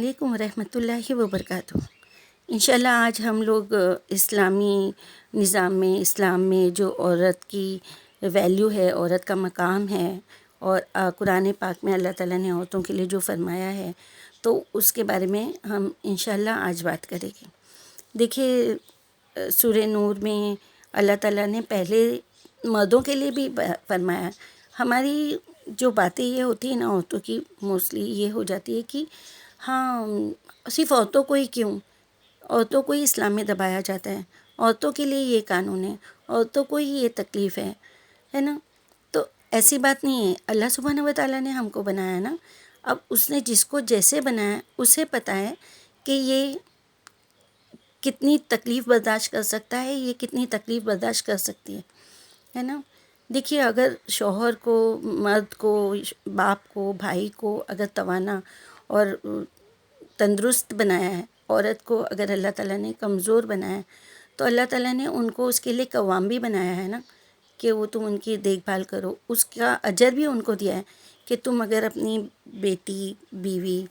علیکم ورحمۃ اللہ وبرکاتہ۔ انشاءاللہ آج ہم لوگ اسلامی نظام میں، اسلام میں جو عورت کی ویلیو ہے، عورت کا مقام ہے، اور قرآن پاک میں اللہ تعالیٰ نے عورتوں کے لیے جو فرمایا ہے، تو اس کے بارے میں ہم انشاءاللہ آج بات کریں گے۔ دیکھیے سورہ نور میں اللہ تعالیٰ نے پہلے مردوں کے لیے بھی فرمایا۔ ہماری جو باتیں یہ ہوتی ہیں نا عورتوں کی، موسٹلی یہ ہو جاتی ہے کہ ہاں صرف عورتوں کو ہی کیوں، عورتوں کو ہی اسلام میں دبایا جاتا ہے، عورتوں کے لیے یہ قانون ہے، عورتوں کو ہی یہ تکلیف ہے نا۔ تو ایسی بات نہیں ہے، اللہ سبحانہ و تعالیٰ نے ہم کو بنایا نا، اب اس نے جس کو جیسے بنایا اسے پتہ ہے کہ یہ کتنی تکلیف برداشت کر سکتا ہے، یہ کتنی تکلیف برداشت کر سکتی ہے نا۔ دیکھیے اگر شوہر کو، مرد کو، باپ کو، بھائی کو اگر توانا اور تندرست بنایا ہے، عورت کو اگر اللہ تعالیٰ نے کمزور بنایا ہے، تو اللہ تعالیٰ نے ان کو اس کے لیے قوام بھی بنایا ہے نا، کہ وہ تم ان کی دیکھ بھال کرو، اس کا اجر بھی ان کو دیا ہے کہ تم اگر اپنی بیٹی، بیوی،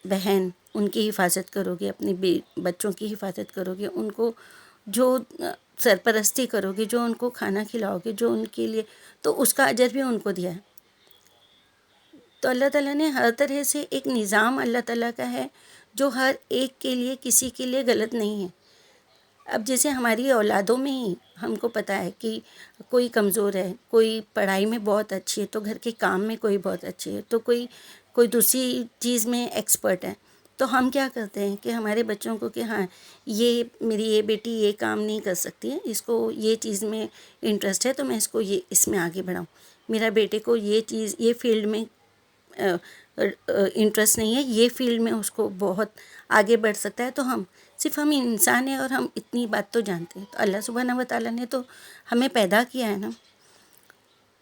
بہن، ان کی حفاظت کرو گے، اپنی بچوں کی حفاظت کرو گے، ان کو جو سرپرستی کرو گے، جو ان کو کھانا کھلاؤ گے، جو ان کے لیے، تو اس کا اجر بھی ان کو دیا ہے۔ تو اللہ تعالیٰ نے ہر طرح سے ایک نظام اللہ تعالیٰ کا ہے جو ہر ایک کے لیے، کسی کے لیے غلط نہیں ہے۔ اب جیسے ہماری اولادوں میں ہی ہم کو پتہ ہے کہ کوئی کمزور ہے، کوئی پڑھائی میں بہت اچھی ہے تو گھر کے کام میں کوئی بہت اچھی ہے، تو کوئی دوسری چیز میں ایکسپرٹ ہے، تو ہم کیا کرتے ہیں کہ ہمارے بچوں کو کہ ہاں یہ میری یہ بیٹی یہ کام نہیں کر سکتی ہے، اس کو یہ چیز میں انٹرسٹ ہے تو میں اس کو یہ اس میں آگے بڑھاؤں، میرا بیٹے کو یہ چیز، یہ فیلڈ میں انٹرسٹ نہیں ہے، یہ فیلڈ میں اس کو بہت آگے بڑھ سکتا ہے۔ تو ہم انسان ہیں اور ہم اتنی بات تو جانتے ہیں، تو اللہ سبحانہ و تعالیٰ نے تو ہمیں پیدا کیا ہے نا،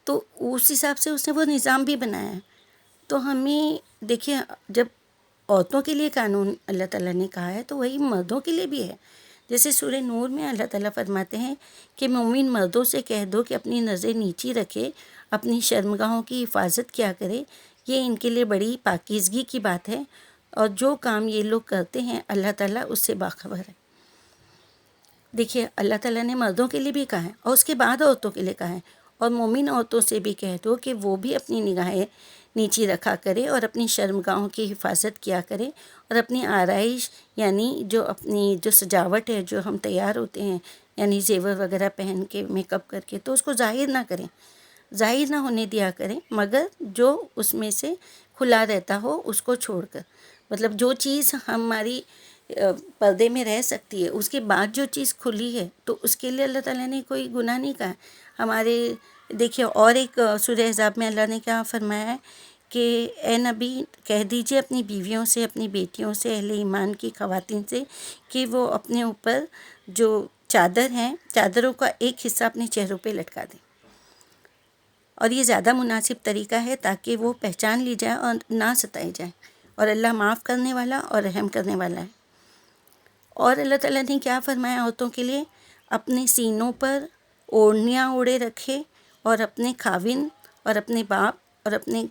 تو اس حساب سے اس نے وہ نظام بھی بنایا ہے۔ تو ہمیں دیکھیے جب عورتوں کے لیے قانون اللہ تعالیٰ نے کہا ہے تو وہی مردوں کے لیے بھی ہے۔ جیسے سورہ نور میں اللہ تعالیٰ فرماتے ہیں کہ مومن مردوں سے کہہ دو کہ اپنی نظر نیچی رکھے، اپنی شرمگاہوں کی حفاظت کیا کرے، یہ ان کے لیے بڑی پاکیزگی کی بات ہے، اور جو کام یہ لوگ کرتے ہیں اللہ تعالیٰ اس سے باخبر ہے۔ دیکھیے اللہ تعالیٰ نے مردوں کے لیے بھی کہا ہے اور اس کے بعد عورتوں کے لیے کہا ہے، اور مومن عورتوں سے بھی کہہ دو کہ وہ بھی اپنی نگاہیں نیچی رکھا کرے اور اپنی شرمگاہوں کی حفاظت کیا کرے، اور اپنی آرائش یعنی جو سجاوٹ ہے، جو ہم تیار ہوتے ہیں یعنی زیور وغیرہ پہن کے، میک اپ کر کے، تو اس کو ظاہر نہ کریں، ظاہر نہ ہونے دیا کریں، مگر جو اس میں سے کھلا رہتا ہو اس کو چھوڑ کر، مطلب جو چیز ہماری پردے میں رہ سکتی ہے، اس کے بعد جو چیز کھلی ہے تو اس کے لیے اللہ تعالیٰ نے کوئی گناہ نہیں کہا۔ ہمارے دیکھیے اور ایک سورہ احزاب میں اللہ نے کیا فرمایا ہے کہ اے نبی کہہ دیجئے اپنی بیویوں سے، اپنی بیٹیوں سے، اہل ایمان کی خواتین سے کہ وہ اپنے اوپر جو چادر ہیں، چادروں کا ایک حصہ اپنے چہروں پہ لٹکا دیں، اور یہ زیادہ مناسب طریقہ ہے تاکہ وہ پہچان لی جائے اور نہ ستائی جائے، اور اللہ معاف کرنے والا اور رحم کرنے والا ہے۔ اور اللہ تعالیٰ نے کیا فرمایا عورتوں کے لیے، اپنے سینوں پر اوڑھنیاں اوڑھے رکھے، اور اپنے خاوند اور اپنے باپ اور اپنے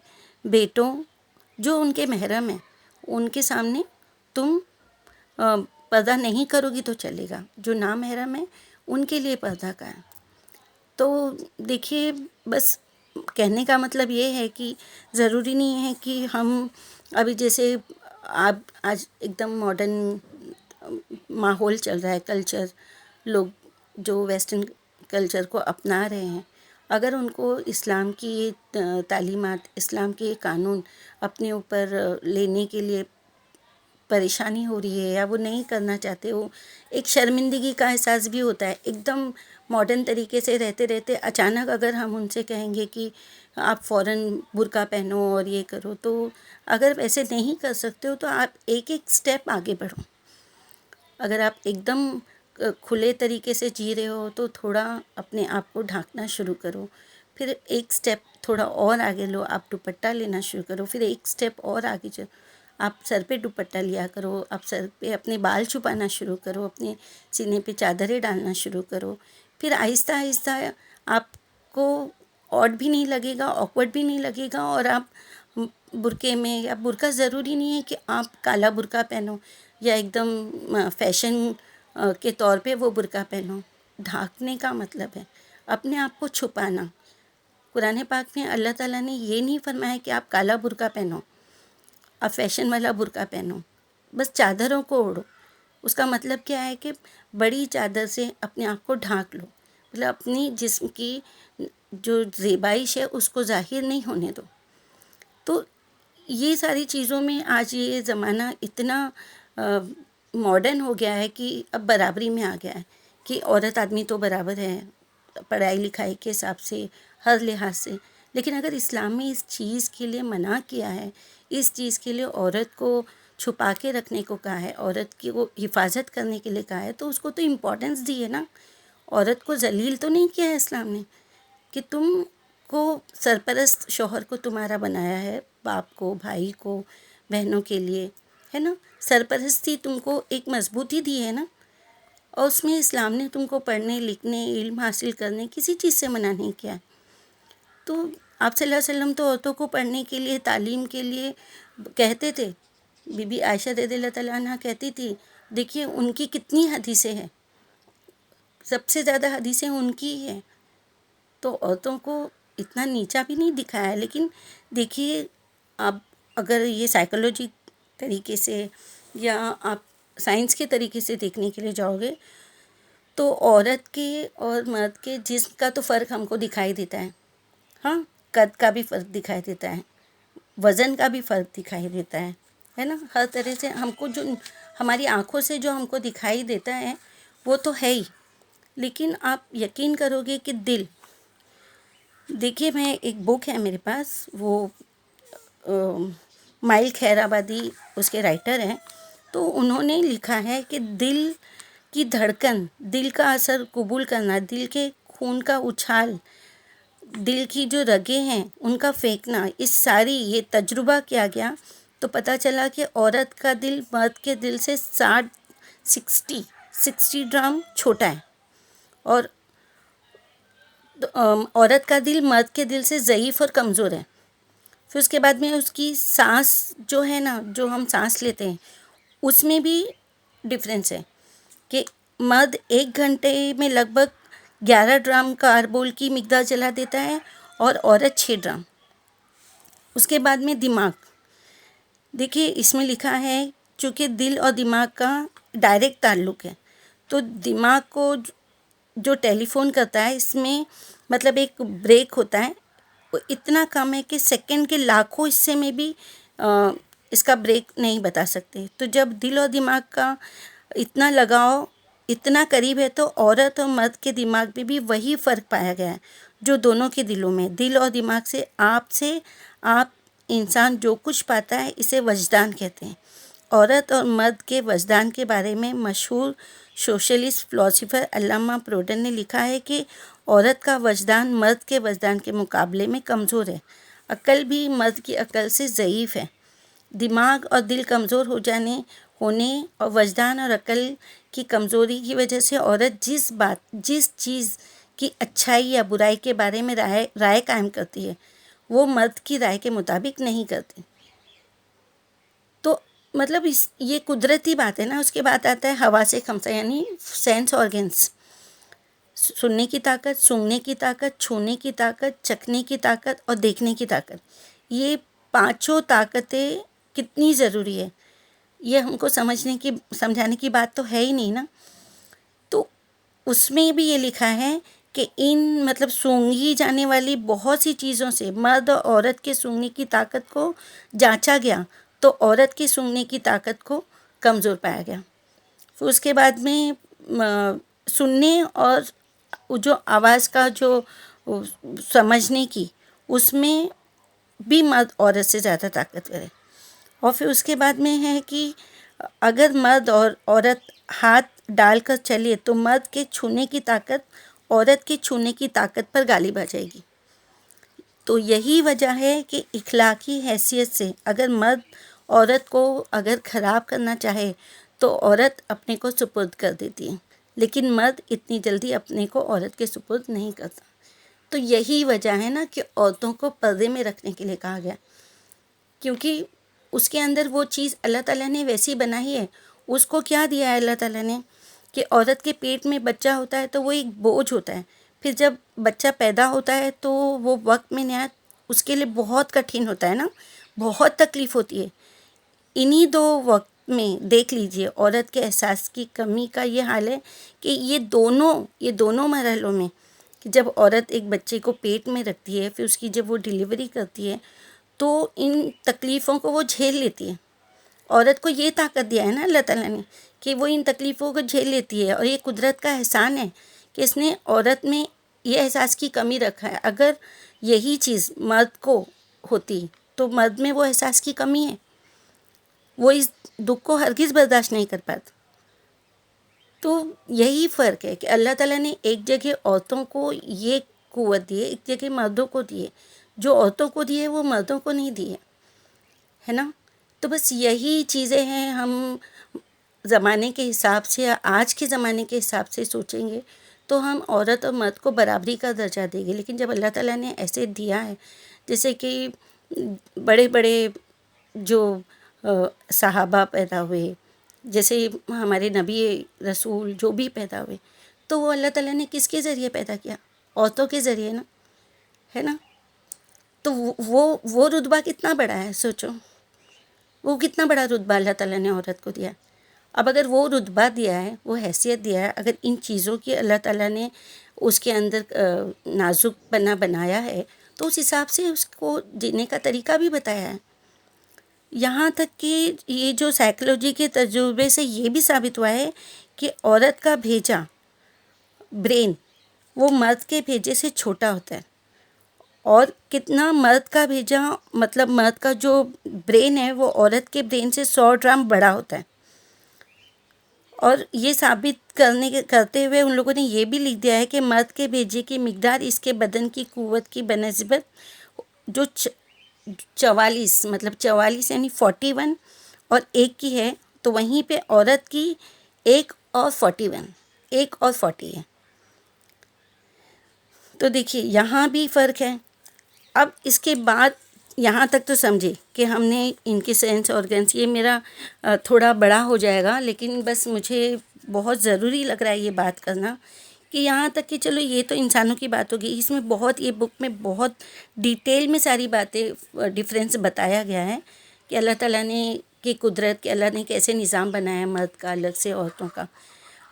بیٹوں جو ان کے محرم ہیں ان کے سامنے تم پردہ نہیں کرو گی تو چلے گا، جو نامحرم ہیں ان کے لیے پردہ کا ہے۔ تو دیکھیے بس کہنے کا مطلب یہ ہے کہ ضروری نہیں ہے کہ ہم ابھی جیسے آج ایک دم ماڈرن ماحول چل رہا ہے، کلچر، لوگ جو ویسٹرن کلچر کو اپنا رہے ہیں، اگر ان کو اسلام کی تعلیمات، اسلام کے قانون اپنے اوپر لینے کے لیے پریشانی ہو رہی ہے یا وہ نہیں کرنا چاہتے، وہ ایک شرمندگی کا احساس بھی ہوتا ہے، ایک دم ماڈرن طریقے سے رہتے رہتے اچانک اگر ہم ان سے کہیں گے کہ آپ فوراً برقع پہنو اور یہ کرو، تو اگر ایسے نہیں کر سکتے ہو تو آپ ایک ایک سٹیپ آگے بڑھو۔ اگر آپ ایک دم کھلے طریقے سے جی رہے ہو تو تھوڑا اپنے آپ کو ڈھانکنا شروع کرو، پھر ایک سٹیپ تھوڑا اور آگے لو، آپ دوپٹہ لینا شروع کرو، پھر ایک سٹیپ اور آگے چلو، آپ سر پہ دوپٹہ لیا کرو، آپ سر پہ اپنے بال چھپانا شروع کرو، اپنے سینے پہ چادریں ڈالنا شروع کرو، پھر آہستہ آہستہ آپ کو آڈ بھی نہیں لگے گا، آکورڈ بھی نہیں لگے گا، اور آپ برقعے میں، یا برقع ضروری نہیں ہے کہ آپ کالا برقع پہنو یا ایک دم فیشن کے طور پہ وہ برقع پہنو. ڈھانکنے کا مطلب ہے اپنے آپ کو چھپانا. قرآن پاک میں اللہ تعالیٰ نے یہ نہیں فرمایا کہ آپ کالا برقع پہنو، آپ فیشن والا برقع پہنو، بس چادروں کو اوڑھو. اس کا مطلب کیا ہے کہ بڑی چادر سے اپنے آپ کو ڈھانک لو، مطلب اپنی جسم کی جو زیبائش ہے اس کو ظاہر نہیں ہونے دو. تو یہ ساری چیزوں میں آج یہ زمانہ اتنا ماڈرن ہو گیا ہے کہ اب برابری میں آ گیا ہے کہ عورت آدمی تو برابر ہے پڑھائی لکھائی کے حساب سے، ہر لحاظ سے. لیکن اگر اسلام میں اس چیز کے لیے منع کیا ہے، اس چیز کے لیے عورت کو چھپا کے رکھنے کو کہا ہے، عورت کی وہ حفاظت کرنے کے لیے کہا ہے، تو اس کو تو امپورٹنس دی ہے نا. عورت کو ذلیل تو نہیں کیا ہے اسلام نے کہ تم کو سرپرست شوہر کو تمہارا بنایا ہے، باپ کو، بھائی کو، بہنوں کے لیے، ہے نا. سرپرستی تم کو ایک مضبوطی دی ہے نا. اور اس میں اسلام نے تم کو پڑھنے لکھنے علم حاصل کرنے کسی چیز سے منع نہیں کیا. تو آپ صلی اللہ علیہ وسلم تو عورتوں کو پڑھنے کے لیے تعلیم کے لیے کہتے تھے. بی بی عائشہ رضی اللہ تعالیٰ عنہ کہتی تھی، دیکھیے ان کی کتنی حدیثیں ہیں، سب سے زیادہ حدیثیں ان کی ہی ہیں. تو عورتوں کو اتنا نیچا بھی نہیں دکھایا ہے. لیکن دیکھیے آپ اگر یہ سائیکولوجی طریقے سے یا آپ سائنس کے طریقے سے دیکھنے کے لیے جاؤ گے تو عورت کے اور مرد کے جسم کا تو فرق ہم کو دکھائی دیتا ہے. ہاں، قد کا بھی فرق دکھائی دیتا ہے، وزن کا بھی فرق دکھائی دیتا ہے نا. ہر طرح سے ہم کو جو ہماری آنکھوں سے جو ہم کو دکھائی دیتا ہے وہ تو ہے ہی. لیکن آپ یقین کرو گے کہ دل، دیکھیے میں ایک بک ہے میرے پاس، وہ مائل خیر آبادی اس کے رائٹر ہیں. تو انہوں نے لکھا ہے کہ دل کی دھڑکن، دل کا اثر قبول کرنا، دل کے خون کا اچھال، دل کی جو رگیں ہیں ان کا پھینکنا، اس ساری یہ تجربہ کیا گیا تو پتہ چلا کہ عورت کا دل مرد کے دل سے 60 گرام چھوٹا ہے، اور عورت کا دل مرد کے دل سے ضعیف اور کمزور ہے. پھر اس کے بعد میں اس کی سانس جو ہے نا، جو ہم سانس لیتے ہیں اس میں بھی ڈفرینس ہے کہ مرد 1 گھنٹے میں لگ بھگ 11 ڈرام کاربول کی مقدار جلا دیتا ہے اور عورت 6 ڈرام. اس کے بعد میں دماغ، دیکھیے اس میں لکھا ہے چونکہ دل اور دماغ کا ڈائریکٹ تعلق ہے، تو دماغ کو جو ٹیلی فون کرتا ہے اس میں مطلب ایک بریک ہوتا ہے، وہ اتنا کم ہے کہ سیکنڈ کے لاکھوں حصے میں بھی اس کا بریک نہیں بتا سکتے. تو جب دل اور دماغ کا اتنا لگاؤ اتنا قریب ہے تو عورت اور مرد کے دماغ میں بھی وہی فرق پایا گیا ہے جو دونوں کے دلوں میں. دل اور دماغ سے آپ انسان جو کچھ پاتا ہے اسے وجدان کہتے ہیں. عورت اور مرد کے وجدان کے بارے میں مشہور سوشلسٹ فلاسفر علامہ پروڈن نے لکھا ہے کہ عورت کا وجدان مرد کے وجدان کے مقابلے میں کمزور ہے. عقل بھی مرد کی عقل سے ضعیف ہے. دماغ اور دل کمزور ہونے اور وجدان اور عقل کی کمزوری کی وجہ سے عورت جس چیز کی اچھائی یا برائی کے بارے میں رائے قائم کرتی ہے وہ مرد کی رائے کے مطابق نہیں کرتی. تو مطلب یہ قدرتی بات ہے نا. اس کے بعد آتا ہے حواس خمسہ یعنی سینس آرگنس، سننے کی طاقت، سونگھنے کی طاقت، چھونے کی طاقت، چکھنے کی طاقت اور دیکھنے کی طاقت. یہ 5 طاقتیں کتنی ضروری ہے یہ ہم کو سمجھانے کی بات تو ہے ہی نہیں نا. تو اس میں بھی یہ لکھا ہے کہ ان مطلب سونگھی جانے والی بہت سی چیزوں سے مرد اور عورت کے سونگنے کی طاقت کو جانچا گیا تو عورت کی سونگنے کی طاقت کو کمزور پایا گیا. پھر اس کے بعد میں سننے اور جو آواز کا جو سمجھنے کی اس میں بھی مرد عورت سے زیادہ طاقتور ہے. اور پھر اس کے بعد میں ہے کہ اگر مرد اور عورت ہاتھ ڈال کر چلے تو مرد کے چھونے کی طاقت عورت کے چھونے کی طاقت پر غالب آ جائے گی. تو یہی وجہ ہے کہ اخلاقی حیثیت سے اگر مرد عورت کو اگر خراب کرنا چاہے تو عورت اپنے کو سپرد کر دیتی ہے، لیکن مرد اتنی جلدی اپنے کو عورت کے سپرد نہیں کرتا. تو یہی وجہ ہے نا کہ عورتوں کو پردے میں رکھنے کے لیے کہا گیا. کیونکہ اس کے اندر وہ چیز اللہ تعالیٰ نے ویسی بنائی ہے. اس کو کیا دیا ہے اللہ تعالیٰ نے کہ عورت کے پیٹ میں بچہ ہوتا ہے تو وہ ایک بوجھ ہوتا ہے. پھر جب بچہ پیدا ہوتا ہے تو وہ وقت میں نہایت اس کے لیے بہت کٹھن ہوتا ہے نا، بہت تکلیف ہوتی ہے. انہی دو وقت میں دیکھ لیجئے عورت کے احساس کی کمی کا یہ حال ہے کہ یہ دونوں مرحلوں میں، کہ جب عورت ایک بچے کو پیٹ میں رکھتی ہے، پھر اس کی جب وہ ڈیلیوری کرتی ہے تو ان تکلیفوں کو وہ جھیل لیتی ہے. عورت کو یہ طاقت دیا ہے نا اللہ تعالیٰ نے کہ وہ ان تکلیفوں کو جھیل لیتی ہے، اور یہ قدرت کا احسان ہے کہ اس نے عورت میں یہ احساس کی کمی رکھا ہے. اگر یہی چیز مرد کو ہوتی تو مرد میں وہ احساس کی کمی ہے، وہ اس دکھ کو ہرگز برداشت نہیں کر پاتا. تو یہی فرق ہے کہ اللہ تعالیٰ نے ایک جگہ عورتوں کو یہ قوت دی ہے، ایک جگہ مردوں کو دی ہے. جو عورتوں کو دی ہے وہ مردوں کو نہیں دی ہے نا. تو بس یہی چیزیں ہیں. ہم زمانے کے حساب سے، آج کے زمانے کے حساب سے سوچیں گے تو ہم عورت اور مرد کو برابری کا درجہ دیں گے. لیکن جب اللہ تعالیٰ نے ایسے دیا ہے، جیسے کہ بڑے بڑے جو صحابہ پیدا ہوئے، جیسے ہمارے نبی رسول جو بھی پیدا ہوئے، تو وہ اللہ تعالیٰ نے کس کے ذریعے پیدا کیا؟ عورتوں کے ذریعے نا، ہے نا. تو وہ رتبہ کتنا بڑا ہے، سوچو وہ کتنا بڑا رتبہ اللہ تعالیٰ نے عورت کو دیا. اب اگر وہ رتبہ دیا ہے، وہ حیثیت دیا ہے، اگر ان چیزوں کی اللہ تعالیٰ نے اس کے اندر نازک پنا بنایا ہے، تو اس حساب سے اس کو جینے کا طریقہ بھی بتایا ہے. یہاں تک کہ یہ جو سائیکلوجی کے تجربے سے یہ بھی ثابت ہوا ہے کہ عورت کا بھیجا برین وہ مرد کے بھیجے سے چھوٹا ہوتا ہے، اور کتنا مرد کا بھیجا، مطلب مرد کا جو برین ہے وہ عورت کے برین سے 100 ڈرام بڑا ہوتا ہے. اور یہ ثابت کرتے ہوئے ان لوگوں نے یہ بھی لکھ دیا ہے کہ مرد کے بھیجے کی مقدار اس کے بدن کی قوت کی بنسبت جو 44 مطلب 44 یعنی 41 اور 1 کی ہے، تو وہیں پہ عورت کی 1 اور 41 1 اور 40 ہے. تو دیکھیے یہاں بھی فرق ہے. اب اس کے بعد یہاں تک تو سمجھے کہ ہم نے ان کے سینس آرگنس، یہ میرا تھوڑا بڑا ہو جائے گا، لیکن بس مجھے بہت ضروری لگ رہا ہے یہ بات کرنا کہ یہاں تک کہ چلو یہ تو انسانوں کی بات ہوگی. اس میں بہت، یہ بک میں بہت ڈیٹیل میں ساری باتیں ڈفرینس بتایا گیا ہے کہ اللہ تعالیٰ نے کی قدرت، کہ اللہ نے کیسے نظام بنایا ہے مرد کا الگ سے، عورتوں کا.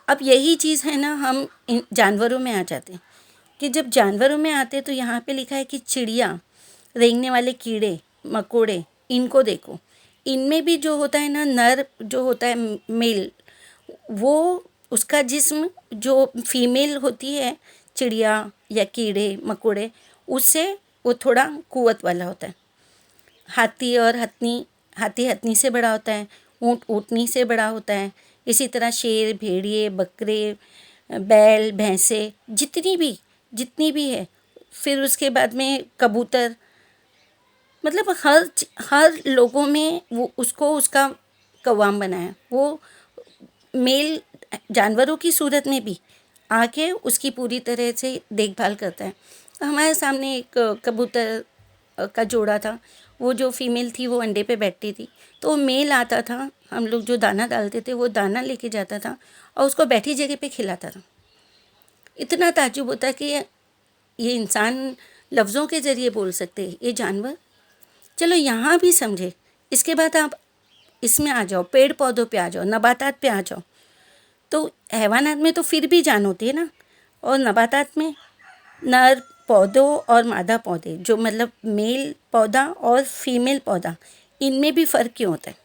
اب یہی چیز ہے نا، ہم جانوروں میں آ جاتے ہیں کہ جب جانوروں میں آتے تو یہاں پہ لکھا ہے کہ چڑیا، رینگنے والے کیڑے مکوڑے، ان کو دیکھو، ان میں بھی جو ہوتا ہے نا نر جو ہوتا ہے میل، وہ اس کا جسم جو فیمیل ہوتی ہے چڑیا یا کیڑے مکوڑے، اس سے وہ تھوڑا قوت والا ہوتا ہے. ہاتھی اور ہتھنی سے بڑا ہوتا ہے، اونٹ اونٹنی سے بڑا ہوتا ہے. اسی طرح شیر، بھیڑیے، بکرے، بیل، بھینسیں، جتنی بھی ہے. پھر اس کے بعد میں کبوتر، مطلب ہر لوگوں میں وہ اس کو اس کا قوام بنایا. وہ میل جانوروں کی صورت میں بھی آ کے اس کی پوری طرح سے دیکھ بھال کرتا ہے. ہمارے سامنے ایک کبوتر کا جوڑا تھا، وہ جو فیمیل تھی وہ انڈے پہ بیٹھتی تھی، تو وہ میل آتا تھا، ہم لوگ جو دانہ ڈالتے تھے وہ دانہ لے کے جاتا تھا اور اس کو بیٹھی جگہ پہ کھلاتا تھا. اتنا تعجب ہوتا ہے کہ یہ انسان لفظوں کے ذریعے بول سکتے، یہ جانور. چلو یہاں بھی سمجھے. اس کے بعد آپ اس میں آ جاؤ، پیڑ پودوں پہ آ جاؤ، نباتات پہ آ جاؤ. تو حیوانات میں تو پھر بھی جان ہوتی ہے نا، اور نباتات میں نر پودوں اور مادہ پودے، جو مطلب میل پودا اور فیمیل پودا، ان میں بھی فرق کیوں ہوتا ہے؟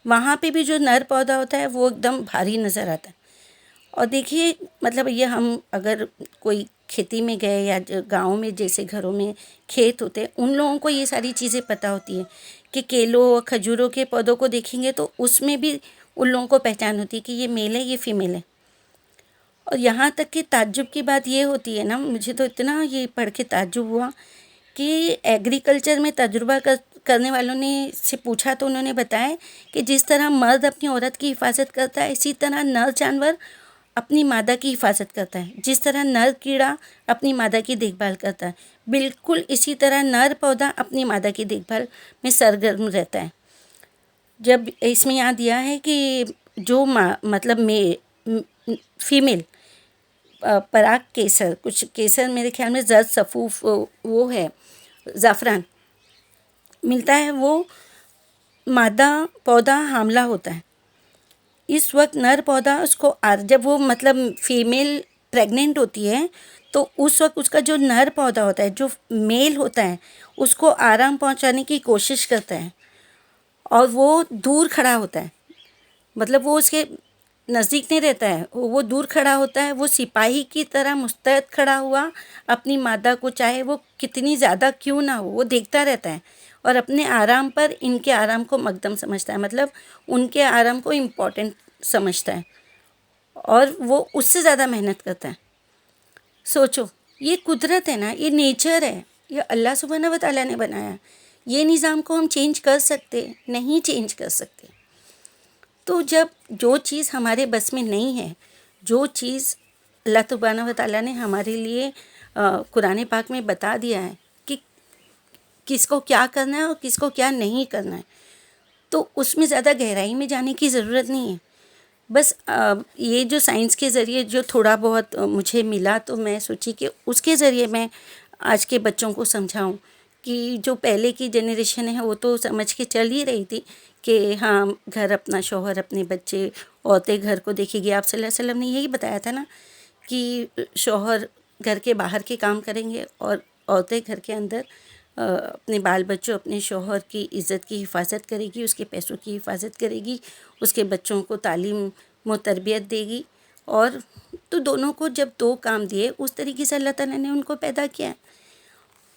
وہاں پہ بھی جو نر پودا ہوتا ہے وہ ایک دم بھاری نظر آتا ہے. اور دیکھیے مطلب یہ ہم اگر کوئی کھیتی میں گئے یا گاؤں میں جیسے گھروں میں کھیت ہوتے ہیں، ان لوگوں کو یہ ساری چیزیں پتہ ہوتی ہیں کہ کیلوں اور کھجوروں کے پودوں کو دیکھیں گے تو اس میں بھی ان لوگوں کو پہچان ہوتی ہے کہ یہ میل ہے، یہ فیمیل ہے. اور یہاں تک کہ تعجب کی بات یہ ہوتی ہے نا، مجھے تو اتنا یہ پڑھ کے تعجب ہوا کہ ایگریکلچر میں تجربہ کرنے والوں نے سے پوچھا تو انہوں نے بتایا کہ جس طرح مرد اپنی عورت کی حفاظت کرتا ہے، اسی طرح نر جانور اپنی مادہ کی حفاظت کرتا ہے، جس طرح نر کیڑا اپنی مادہ کی دیکھ بھال کرتا ہے، بالکل اسی طرح نر پودا اپنی مادہ کی دیکھ بھال میں سرگرم رہتا ہے۔ جب اس میں یہاں دیا ہے کہ جو مطلب فیمیل پراگ کیسر، کچھ کیسر میرے خیال میں زرد صفوف وہ ہے زعفران ملتا ہے، وہ مادہ پودا حاملہ ہوتا ہے، اس وقت نر پودا اس کو جب وہ مطلب فیمیل پریگننٹ ہوتی ہے تو اس وقت اس کا جو نر پودا ہوتا ہے، جو میل ہوتا ہے، اس کو آرام پہنچانے کی کوشش کرتا ہے اور وہ دور کھڑا ہوتا ہے، مطلب وہ اس کے نزدیک نہیں رہتا ہے، وہ دور کھڑا ہوتا ہے، وہ سپاہی کی طرح مستعد کھڑا ہوا اپنی مادہ کو، چاہے وہ کتنی زیادہ کیوں نہ ہو، وہ دیکھتا رہتا ہے اور اپنے آرام پر ان کے آرام کو مقدم سمجھتا ہے، مطلب ان کے آرام کو امپورٹنٹ سمجھتا ہے اور وہ اس سے زیادہ محنت کرتا ہے۔ سوچو، یہ قدرت ہے نا، یہ نیچر ہے، یہ اللہ سبحانہ و تعالیٰ نے بنایا، یہ نظام کو ہم چینج کر سکتے نہیں، چینج کر سکتے۔ تو جب جو چیز ہمارے بس میں نہیں ہے، جو چیز اللہ سبحانہ و تعالیٰ نے ہمارے لیے قرآن پاک میں بتا دیا ہے کہ کس کو کیا کرنا ہے اور کس کو کیا نہیں کرنا ہے، تو اس میں زیادہ گہرائی میں جانے کی ضرورت نہیں ہے۔ بس یہ جو سائنس کے ذریعے جو تھوڑا بہت مجھے ملا تو میں سوچی کہ اس کے ذریعے میں آج کے بچوں کو سمجھاؤں کہ جو پہلے کی جنریشن ہے وہ تو سمجھ کے چل ہی رہی تھی کہ ہاں گھر اپنا، شوہر اپنے بچے، عورتیں گھر کو دیکھے گی۔ آپ صلی اللہ علیہ وسلم نے یہی بتایا تھا نا کہ شوہر گھر کے باہر کے کام کریں گے اور عورتیں گھر کے اندر اپنے بال بچوں، اپنے شوہر کی عزت کی حفاظت کرے گی، اس کے پیسوں کی حفاظت کرے گی، اس کے بچوں کو تعلیم و تربیت دے گی۔ اور تو دونوں کو جب دو کام دیے، اس طریقے سے اللہ تعالیٰ نے ان کو پیدا کیا ہے،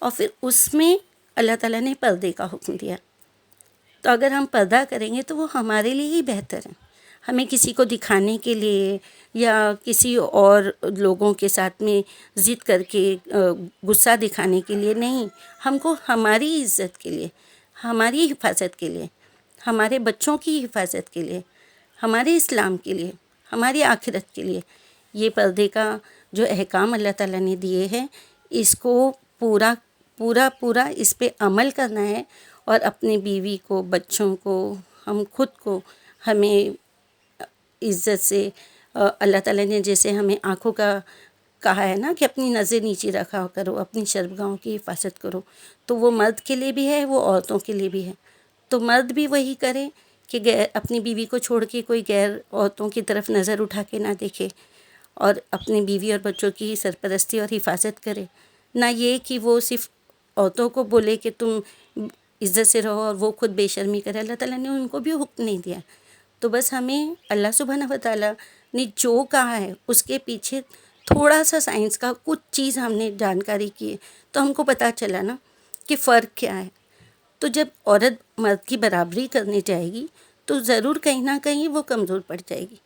اور پھر اس میں اللہ تعالیٰ نے پردے کا حکم دیا۔ تو اگر ہم پردہ کریں گے تو وہ ہمارے لیے ہی بہتر ہے، ہمیں کسی کو دکھانے کے لیے یا کسی اور لوگوں کے ساتھ میں ضد کر کے غصہ دکھانے کے لیے نہیں، ہم کو ہماری عزت کے لیے، ہماری حفاظت کے لیے، ہمارے بچوں کی حفاظت کے لیے، ہمارے اسلام کے لیے، ہماری آخرت کے لیے یہ پردے کا جو احکام اللہ تعالیٰ نے دیے ہیں، اس کو پورا پورا پورا اس پہ عمل کرنا ہے، اور اپنی بیوی کو، بچوں کو، ہم خود کو، ہمیں عزت سے اللہ تعالیٰ نے جیسے ہمیں آنکھوں کا کہا ہے نا کہ اپنی نظر نیچے رکھا کرو، اپنی شرمگاہوں کی حفاظت کرو، تو وہ مرد کے لیے بھی ہے، وہ عورتوں کے لیے بھی ہے۔ تو مرد بھی وہی کرے کہ اپنی بیوی کو چھوڑ کے کوئی غیر عورتوں کی طرف نظر اٹھا کے نہ دیکھے، اور اپنی بیوی اور بچوں کی سرپرستی اور حفاظت کرے، نہ یہ کہ وہ صرف عورتوں کو بولے کہ تم عزت سے رہو اور وہ خود بے شرمی کرے۔ اللہ تعالیٰ نے ان کو بھی حکم نہیں دیا۔ تو بس ہمیں اللہ سبحانہ و تعالیٰ نے جو کہا ہے اس کے پیچھے تھوڑا سا سائنس کا کچھ چیز ہم نے جانکاری کی ہے، تو ہم کو پتہ چلا نا کہ فرق کیا ہے۔ تو جب عورت مرد کی برابری کرنے جائے گی تو ضرور کہیں نہ کہیں وہ کمزور پڑ جائے گی۔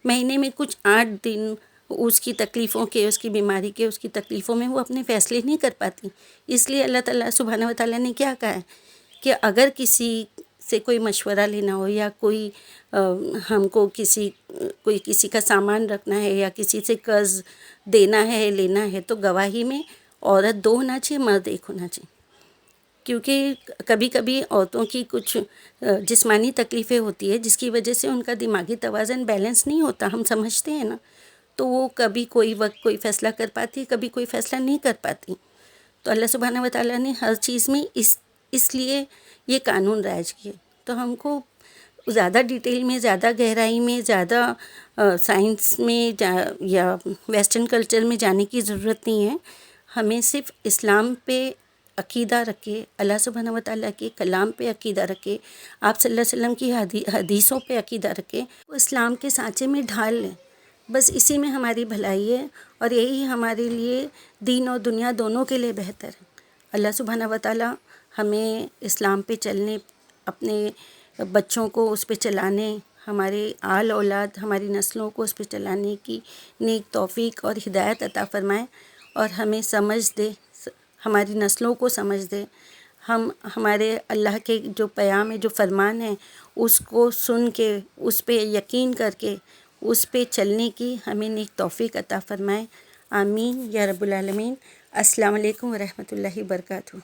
مہینے میں کچھ 8 دن اس کی تکلیفوں کے، اس کی بیماری کے، اس کی تکلیفوں میں وہ اپنے فیصلے نہیں کر پاتی۔ اس لیے اللہ تعالیٰ سبحانہ و تعالیٰ نے کیا کہا ہے کہ اگر کسی سے کوئی مشورہ لینا ہو، یا کوئی ہم کو کسی کا سامان رکھنا ہے، یا کسی سے قرض دینا ہے، لینا ہے، تو گواہی میں عورت 2 ہونا چاہیے، مرد 1 ہونا چاہیے۔ کیونکہ کبھی کبھی عورتوں کی کچھ جسمانی تکلیفیں ہوتی ہے جس کی وجہ سے ان کا دماغی توازن بیلنس نہیں ہوتا، ہم سمجھتے ہیں نا، تو وہ کبھی کوئی وقت کوئی فیصلہ کر پاتی، کبھی کوئی فیصلہ نہیں کر پاتی۔ تو اللہ سبحانہ و تعالیٰ نے ہر چیز میں اس لیے یہ قانون رائج کیے۔ تو ہم کو زیادہ ڈیٹیل میں، زیادہ گہرائی میں، زیادہ سائنس میں یا ویسٹرن کلچر میں جانے کی ضرورت نہیں ہے۔ ہمیں صرف اسلام پہ عقیدہ رکھے، اللہ سبحانہ و تعالیٰ کے کلام پہ عقیدہ رکھے، آپ صلی اللہ علیہ وسلم کی حدیثوں پہ عقیدہ رکھے، وہ اسلام کے سانچے میں ڈھال لیں، بس اسی میں ہماری بھلائی ہے، اور یہی ہمارے لیے دین اور دنیا دونوں کے لیے بہتر ہے۔ اللہ سبحانہ و تعالیٰ ہمیں اسلام پہ چلنے، اپنے بچوں کو اس پہ چلانے، ہمارے آل اولاد، ہماری نسلوں کو اس پہ چلانے کی نیک توفیق اور ہدایت عطا فرمائے، اور ہمیں سمجھ دے، ہماری نسلوں کو سمجھ دے، ہم ہمارے اللہ کے جو پیام ہے، جو فرمان ہے، اس کو سن کے، اس پہ یقین کر کے، اس پہ چلنے کی ہمیں نیک توفیق عطا فرمائے، آمین یا رب العالمین۔ السلام علیکم ورحمۃ اللہ وبرکاتہ۔